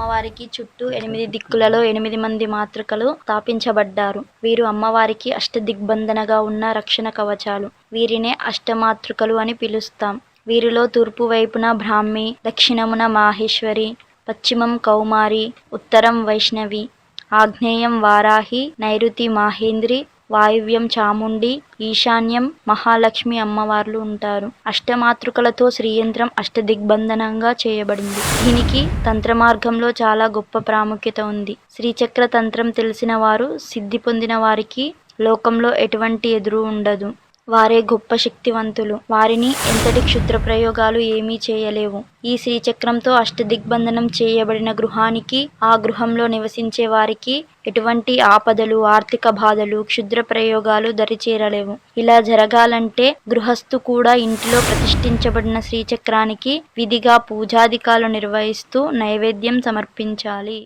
అమ్మవారికి చుట్టూ 8 దిక్కులలో 8 మంది మాతృకలు స్థాపించబడ్డారు. వీరు అమ్మవారికి అష్టదిగ్బంధనగా ఉన్న రక్షణ కవచాలు. వీరినే అష్టమాతృకలు అని పిలుస్తాం. వీరిలో తూర్పు వైపున బ్రాహ్మి, దక్షిణమున మాహేశ్వరి, పశ్చిమం కౌమారి, ఉత్తరం వైష్ణవి, ఆగ్నేయం వారాహి, నైరుతి మాహేంద్రి, వాయువ్యం చాముండి, ఈశాన్యం మహాలక్ష్మి అమ్మవార్లు ఉంటారు. అష్టమాతృకలతో శ్రీయంత్రం అష్టదిగ్బంధనంగా చేయబడింది. దీనికి తంత్ర మార్గంలో చాలా గొప్ప ప్రాముఖ్యత ఉంది. శ్రీచక్ర తంత్రం తెలిసిన వారు, సిద్ధి పొందిన వారికి లోకంలో ఎటువంటి ఎదురు ఉండదు. వారే గొప్ప శక్తివంతులు. వారిని ఎంతటి క్షుద్ర ప్రయోగాలు ఏమీ చేయలేవు. ఈ శ్రీచక్రంతో అష్టదిగ్బంధనం చేయబడిన గృహానికి, ఆ గృహంలో నివసించే వారికి ఎటువంటి ఆపదలు, ఆర్థిక బాధలు, క్షుద్ర ప్రయోగాలు దరిచేరలేవు. ఇలా జరగాలంటే గృహస్థు కూడా ఇంటిలో ప్రతిష్ఠించబడిన శ్రీచక్రానికి విధిగా పూజాధికాలు నిర్వహిస్తూ నైవేద్యం సమర్పించాలి.